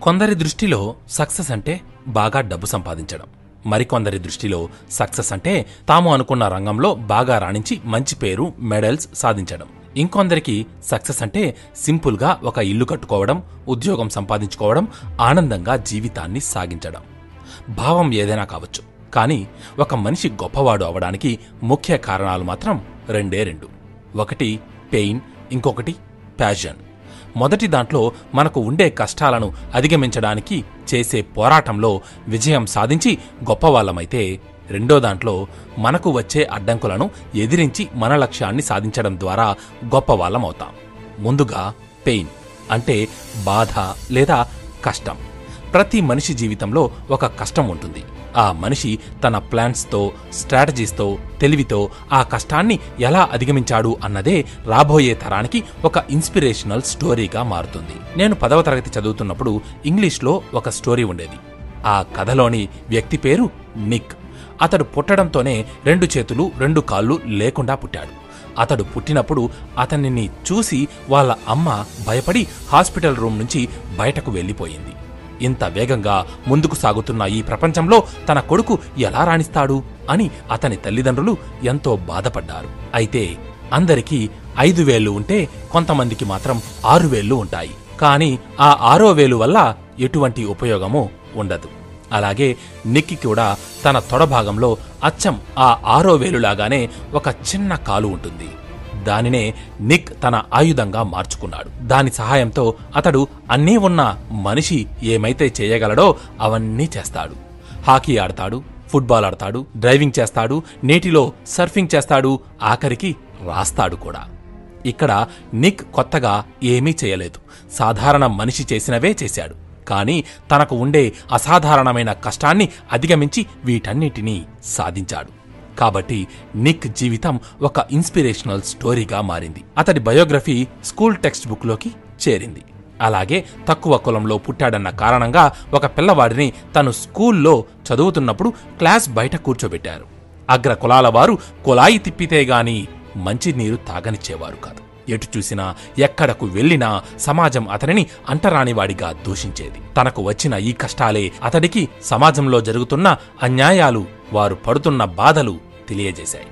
కొందరి దృష్టిలో సక్సెస్ అంటే బాగా డబ్బు సంపాదించడం, మరికొందరి దృష్టిలో సక్సెస్ అంటే తాము అనుకున్న రంగంలో బాగా రాణించి మంచి పేరు, మెడల్స్ సాధించడం. ఇంకొందరికి సక్సెస్ అంటే సింపుల్గా ఒక ఇల్లు కట్టుకోవడం, ఉద్యోగం సంపాదించుకోవడం, ఆనందంగా జీవితాన్ని సాగించడం. భావం ఏదైనా కావచ్చు, కానీ ఒక మనిషి గొప్పవాడు అవడానికి ముఖ్య కారణాలు మాత్రం రెండు. ఒకటి పెయిన్, ఇంకొకటి ప్యాషన్. మొదటి దాంట్లో మనకు ఉండే కష్టాలను అధిగమించడానికి చేసే పోరాటంలో విజయం సాధించి గొప్పవాళ్లమైతే, రెండో దాంట్లో మనకు వచ్చే అడ్డంకులను ఎదిరించి మన లక్ష్యాన్ని సాధించడం ద్వారా గొప్పవాళ్లమవుతాం. ముందుగా పెయిన్ అంటే బాధ లేదా కష్టం. ప్రతి మనిషి జీవితంలో ఒక కష్టం ఉంటుంది. ఆ మనిషి తన ప్లాన్స్తో, స్ట్రాటజీస్తో, తెలివితో ఆ కష్టాన్ని ఎలా అధిగమించాడు అన్నదే రాబోయే తరానికి ఒక ఇన్స్పిరేషనల్ స్టోరీగా మారుతుంది. నేను 10వ తరగతి చదువుతున్నప్పుడు ఇంగ్లీష్లో ఒక స్టోరీ ఉండేది. ఆ కథలోని వ్యక్తి పేరు నిక్. అతడు పుట్టడంతోనే 2 చేతులు 2 కాళ్ళు లేకుండా పుట్టాడు. అతడు పుట్టినప్పుడు అతనిని చూసి వాళ్ళ అమ్మ భయపడి హాస్పిటల్ రూమ్ నుంచి బయటకు వెళ్ళిపోయింది. ఇంత వేగంగా ముందుకు సాగుతున్న ఈ ప్రపంచంలో తన కొడుకు ఎలా రాణిస్తాడు అని అతని తల్లిదండ్రులు ఎంతో బాధపడ్డారు. అయితే అందరికీ 5 వేళ్లు ఉంటే కొంతమందికి మాత్రం 6 వేళ్లు ఉంటాయి. కానీ ఆ 6వ వేలు వల్ల ఎటువంటి ఉపయోగమూ ఉండదు. అలాగే నిక్కి కూడా తన తొడభాగంలో అచ్చం ఆ 6వ వేలులాగానే ఒక చిన్న కాలు ఉంటుంది. దానినే నిక్ తన ఆయుధంగా మార్చుకున్నాడు. దాని సహాయంతో అతడు అన్నీ ఉన్న మనిషి ఏమైతే చేయగలడో అవన్నీ చేస్తాడు. హాకీ ఆడతాడు, ఫుట్బాల్ ఆడతాడు, డ్రైవింగ్ చేస్తాడు, నీటిలో సర్ఫింగ్ చేస్తాడు, ఆఖరికి రాస్తాడు కూడా. ఇక్కడ నిక్ కొత్తగా ఏమీ చేయలేదు. సాధారణ మనిషి చేసినవే చేశాడు. కానీ తనకు ఉండే అసాధారణమైన కష్టాన్ని అధిగమించి వీటన్నిటినీ సాధించాడు. కాబట్టి నిక్ జీవితం ఒక ఇన్స్పిరేషనల్ స్టోరీగా మారింది. అతడి బయోగ్రఫీ స్కూల్ టెక్స్ట్ బుక్లోకి చేరింది. అలాగే తక్కువ కులంలో పుట్టాడన్న కారణంగా ఒక పిల్లవాడిని తను స్కూల్లో చదువుతున్నప్పుడు క్లాస్ బయట కూర్చోబెట్టారు. అగ్ర కులాల వారు కులాయి తిప్పితే గాని మంచినీరు తాగనిచ్చేవారు కాదు. ఎటు చూసినా, ఎక్కడకు వెళ్లినా సమాజం అతనిని అంటరానివాడిగా దూషించేది. తనకు వచ్చిన ఈ కష్టాలే అతడికి సమాజంలో జరుగుతున్న అన్యాయాలు, వారు పడుతున్న బాధలు తెలియజేశాయి.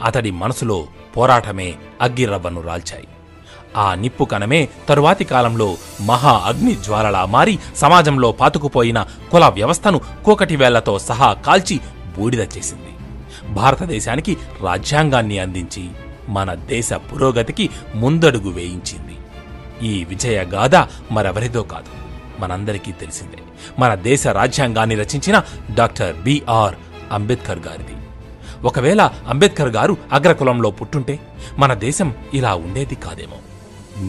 అతడి మనసులో పోరాటమే అగ్గిరవ్వను రాల్చాయి. ఆ నిప్పు కణమే తరువాతి కాలంలో మహా అగ్ని జ్వాలలా మారి సమాజంలో పాతుకుపోయిన కుల వ్యవస్థను కూకటి వేళ్లతో సహా కాల్చి బూడిద చేసింది. భారతదేశానికి రాజ్యాంగాన్ని అందించి మన దేశ పురోగతికి ముందడుగు వేయించింది. ఈ విజయగాథ మరెవరిదో కాదు, మనందరికీ తెలిసిందే. మన దేశ రాజ్యాంగాన్ని రచించిన డాక్టర్ బిఆర్ అంబేద్కర్ గారిది. ఒకవేళ అంబేద్కర్ గారు అగ్రకులంలో పుట్టుంటే మన దేశం ఇలా ఉండేది కాదేమో.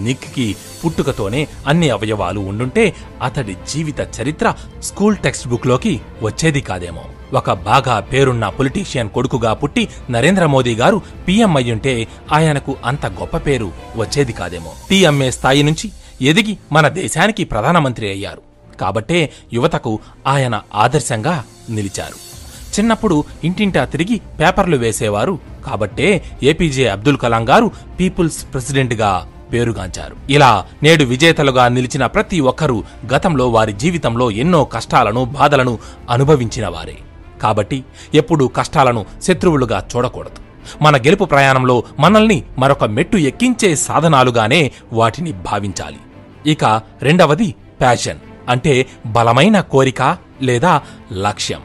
నిక్కి పుట్టుకతోనే అన్ని అవయవాలు ఉండుంటే అతడి జీవిత చరిత్ర స్కూల్ టెక్స్ట్ బుక్లోకి వచ్చేది కాదేమో. ఒక బాగా పేరున్న పొలిటీషియన్ కొడుకుగా పుట్టి నరేంద్ర మోదీ గారు పీఎం అయ్యుంటే ఆయనకు అంత గొప్ప పేరు వచ్చేది కాదేమో. టీ అమ్మే స్థాయి నుంచి ఎదిగి మన దేశానికి ప్రధానమంత్రి అయ్యారు. కాబట్టే యువతకు ఆయన ఆదర్శంగా నిలిచారు. చిన్నప్పుడు ఇంటింటా తిరిగి పేపర్లు వేసేవారు కాబట్టే ఏపీజే అబ్దుల్ కలాం గారు పీపుల్స్ ప్రెసిడెంట్గా పేరుగాంచారు. ఇలా నేడు విజేతలుగా నిలిచిన ప్రతి ఒక్కరూ గతంలో వారి జీవితంలో ఎన్నో కష్టాలను, బాధలను అనుభవించిన వారే. కాబట్టి ఎప్పుడూ కష్టాలను శత్రువులుగా చూడకూడదు. మన గెలుపు ప్రయాణంలో మనల్ని మరొక మెట్టు ఎక్కించే సాధనాలుగానే వాటిని భావించాలి. ఇక రెండవది ప్యాషన్ అంటే బలమైన కోరిక లేదా లక్ష్యం.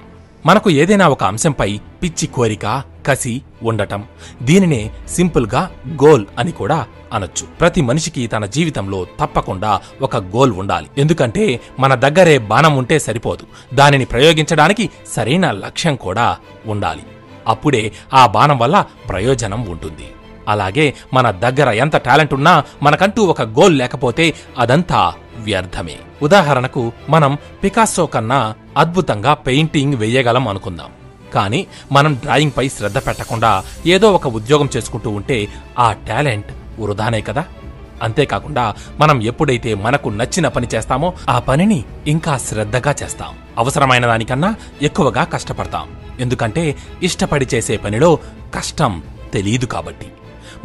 మనకు ఏదైనా ఒక అంశంపై పిచ్చి కోరిక, కసి ఉండటం, దీనినే సింపుల్గా గోల్ అని కూడా అనొచ్చు. ప్రతి మనిషికి తన జీవితంలో తప్పకుండా ఒక గోల్ ఉండాలి. ఎందుకంటే మన దగ్గరే బాణం ఉంటే సరిపోదు, దానిని ప్రయోగించడానికి సరైన లక్ష్యం కూడా ఉండాలి. అప్పుడే ఆ బాణం వల్ల ప్రయోజనం ఉంటుంది. అలాగే మన దగ్గర ఎంత టాలెంట్ ఉన్నా మనకంటూ ఒక గోల్ లేకపోతే అదంతా వ్యర్థమే. ఉదాహరణకు మనం పికాసో కన్నా అద్భుతంగా పెయింటింగ్ వేయగలం అనుకుందాం. కానీ మనం డ్రాయింగ్ పై శ్రద్ధ పెట్టకుండా ఏదో ఒక ఉద్యోగం చేసుకుంటూ ఉంటే ఆ టాలెంట్ వృధానే కదా. అంతేకాకుండా మనం ఎప్పుడైతే మనకు నచ్చిన పని చేస్తామో ఆ పనిని ఇంకా శ్రద్ధగా చేస్తాం. అవసరమైన దానికన్నా ఎక్కువగా కష్టపడతాం. ఎందుకంటే ఇష్టపడి చేసే పనిలో కష్టం తెలియదు కాబట్టి.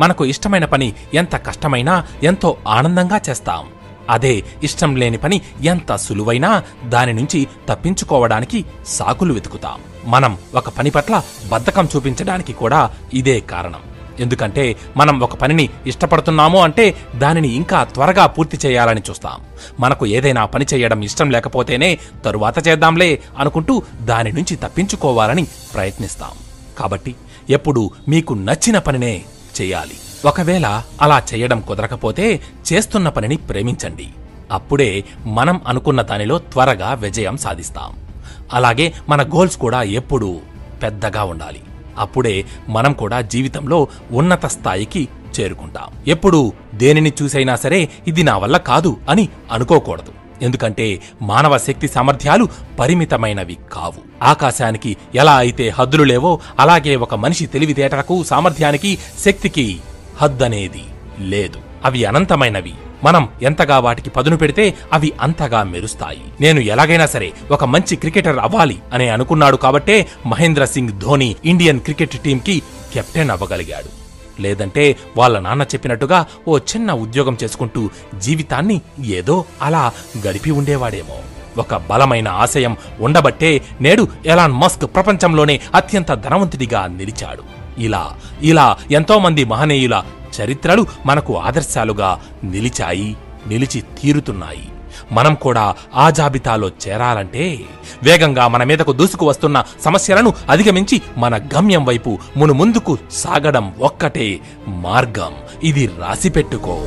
మనకు ఇష్టమైన పని ఎంత కష్టమైనా ఎంతో ఆనందంగా చేస్తాం. అదే ఇష్టం లేని పని ఎంత సులువైనా దాని నుంచి తప్పించుకోవడానికి సాకులు వెతుకుతాం. మనం ఒక పని పట్ల బద్ధకం చూపించడానికి కూడా ఇదే కారణం. ఎందుకంటే మనం ఒక పనిని ఇష్టపడుతున్నాము అంటే దానిని ఇంకా త్వరగా పూర్తి చేయాలని చూస్తాం. మనకు ఏదైనా పని చేయడం ఇష్టం లేకపోతేనే తరువాత చేద్దాంలే అనుకుంటూ దాని నుంచి తప్పించుకోవాలని ప్రయత్నిస్తాం. కాబట్టి ఎప్పుడూ మీకు నచ్చిన పనినే చేయాలి. ఒకవేళ అలా చేయడం కుదరకపోతే చేస్తున్న పనిని ప్రేమించండి. అప్పుడే మనం అనుకున్న దానిలో త్వరగా విజయం సాధిస్తాం. అలాగే మన గోల్స్ కూడా ఎప్పుడూ పెద్దగా ఉండాలి. అప్పుడే మనం కూడా జీవితంలో ఉన్నత స్థాయికి చేరుకుంటాం. ఎప్పుడు దేనిని చూసైనా సరే ఇది నా వల్ల కాదు అని అనుకోకూడదు. ఎందుకంటే మానవ శక్తి సామర్థ్యాలు పరిమితమైనవి కావు. ఆకాశానికి ఎలా అయితే హద్దులు లేవో అలాగే ఒక మనిషి తెలివితేటలకు, సామర్థ్యానికి, శక్తికి హద్దనేది లేదు. అవి అనంతమైనవి. మనం ఎంతగా వాటికి పదును పెడితే అవి అంతగా మెరుస్తాయి. నేను ఎలాగైనా సరే ఒక మంచి క్రికెటర్ అవ్వాలి అని అనుకున్నాడు కాబట్టే మహేంద్ర సింగ్ ధోని ఇండియన్ క్రికెట్ టీంకి కెప్టెన్ అవ్వగలిగాడు. లేదంటే వాళ్ళ నాన్న చెప్పినట్టుగా ఓ చిన్న ఉద్యోగం చేసుకుంటూ జీవితాన్ని ఏదో అలా గడిపి ఉండేవాడేమో. ఒక బలమైన ఆశయం ఉండబట్టే నేడు ఎలాన్ మస్క్ ప్రపంచంలోనే అత్యంత ధనవంతుడిగా నిలిచాడు. ఇలా ఎంతో మంది మహనీయుల చరిత్రలు మనకు ఆదర్శాలుగా నిలిచి తీరుతున్నాయి. మనం కూడా ఆ జాబితాలో చేరాలంటే వేగంగా మన మీదకు దూసుకు వస్తున్న సమస్యలను అధిగమించి మన గమ్యం వైపు ముందుకు సాగడం ఒక్కటే మార్గం. ఇది రాసిపెట్టుకో.